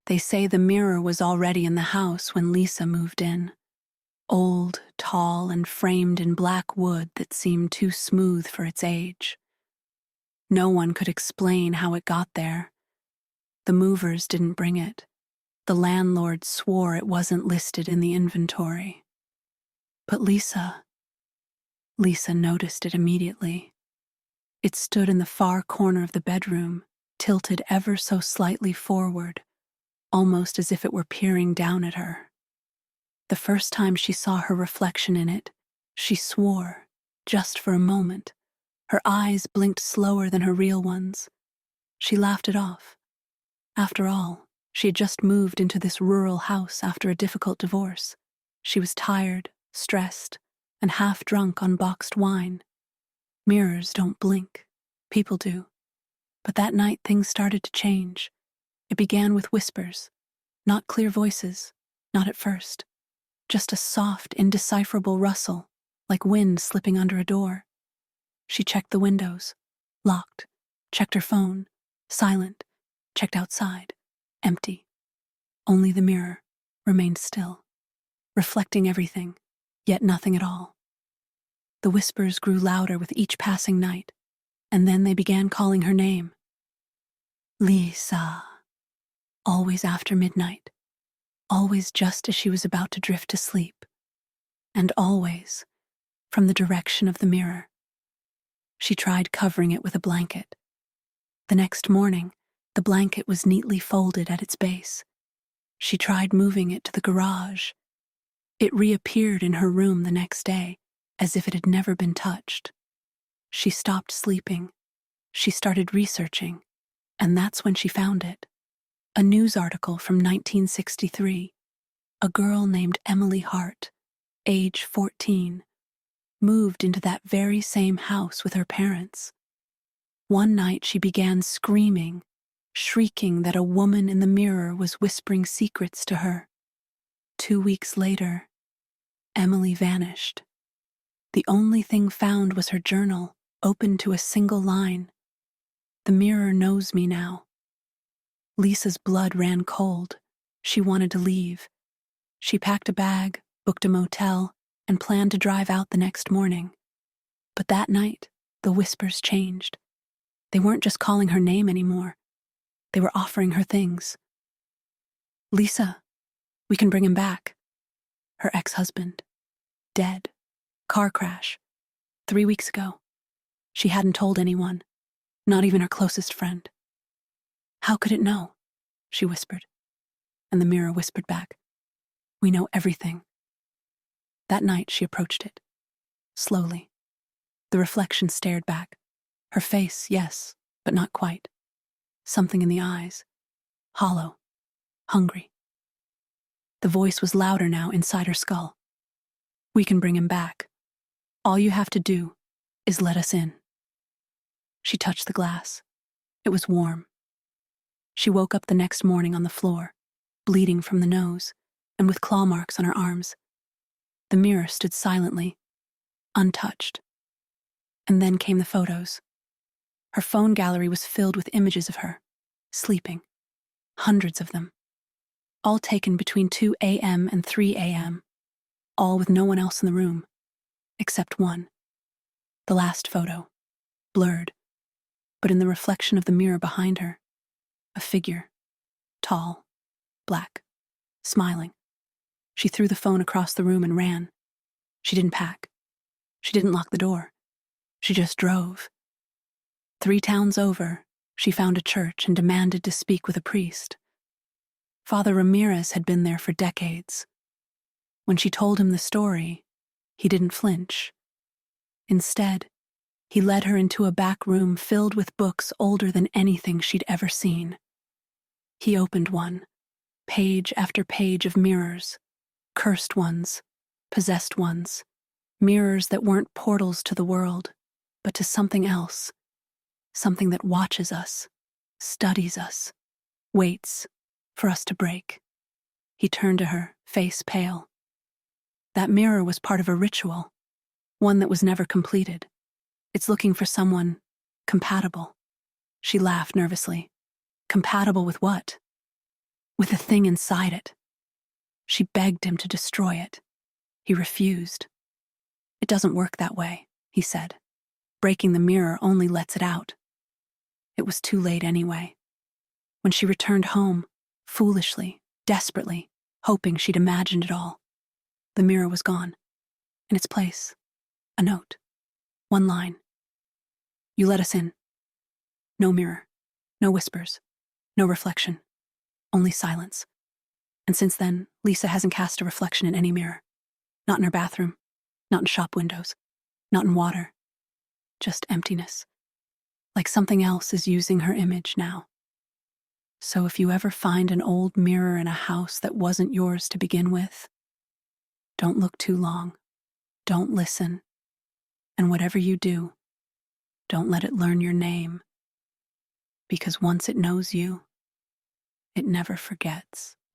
They say the mirror was already in the house when Lisa moved in. Old, tall, and framed in black wood that seemed too smooth for its age. No one could explain how it got there. The movers didn't bring it. The landlord swore it wasn't listed in the inventory. But Lisa noticed it immediately. It stood in the far corner of the bedroom, tilted ever so slightly forward, almost as if it were peering down at her. The first time she saw her reflection in it, she swore, just for a moment. Her eyes blinked slower than her real ones. She laughed it off. After all, she had just moved into this rural house after a difficult divorce. She was tired, stressed, and half drunk on boxed wine. Mirrors don't blink. People do. But that night things started to change. It began with whispers, not clear voices, not at first. Just a soft, indecipherable rustle, like wind slipping under a door. She checked the windows, locked, checked her phone, silent, checked outside, empty. Only the mirror remained still, reflecting everything, yet nothing at all. The whispers grew louder with each passing night, and then they began calling her name. Lisa. Always after midnight. Always just as she was about to drift to sleep. And always from the direction of the mirror. She tried covering it with a blanket. The next morning, the blanket was neatly folded at its base. She tried moving it to the garage. It reappeared in her room the next day, as if it had never been touched. She stopped sleeping. She started researching, and that's when she found it. A news article from 1963. A girl named Emily Hart, age 14, moved into that very same house with her parents. One night she began screaming, shrieking that a woman in the mirror was whispering secrets to her. 2 weeks later, Emily vanished. The only thing found was her journal, open to a single line. The mirror knows me now. Lisa's blood ran cold. She wanted to leave. She packed a bag, booked a motel, and planned to drive out the next morning. But that night, the whispers changed. They weren't just calling her name anymore. They were offering her things. Lisa, we can bring him back. Her ex-husband. Dead. Car crash. 3 weeks ago. She hadn't told anyone, not even her closest friend. How could it know? She whispered. And the mirror whispered back. We know everything. That night she approached it. Slowly. The reflection stared back. Her face, yes, but not quite. Something in the eyes. Hollow. Hungry. The voice was louder now inside her skull. We can bring him back. All you have to do is let us in. She touched the glass. It was warm. She woke up the next morning on the floor, bleeding from the nose, and with claw marks on her arms. The mirror stood silently, untouched. And then came the photos. Her phone gallery was filled with images of her, sleeping. Hundreds of them. All taken between 2 a.m. and 3 a.m., all with no one else in the room, except one. The last photo, blurred, but in the reflection of the mirror behind her, a figure, tall, black, smiling. She threw the phone across the room and ran. She didn't pack. She didn't lock the door. She just drove. 3 towns over, she found a church and demanded to speak with a priest. Father Ramirez had been there for decades. When she told him the story, he didn't flinch. Instead, he led her into a back room filled with books older than anything she'd ever seen. He opened one, page after page of mirrors, cursed ones, possessed ones, mirrors that weren't portals to the world, but to something else, something that watches us, studies us, waits for us to break. He turned to her, face pale. That mirror was part of a ritual, one that was never completed. It's looking for someone compatible. She laughed nervously. Compatible with what? with a thing inside it. She begged him to destroy it. He refused. "It doesn't work that way," he said. "Breaking the mirror only lets it out." It was too late anyway. When she returned home, foolishly, desperately, hoping she'd imagined it all, the mirror was gone. In its place, a note. One line. "You let us in." No mirror. No whispers. No reflection. Only silence. And since then, Lisa hasn't cast a reflection in any mirror. Not in her bathroom. Not in shop windows. Not in water. Just emptiness. Like something else is using her image now. So if you ever find an old mirror in a house that wasn't yours to begin with, don't look too long. Don't listen. And whatever you do, don't let it learn your name. Because once it knows you, it never forgets.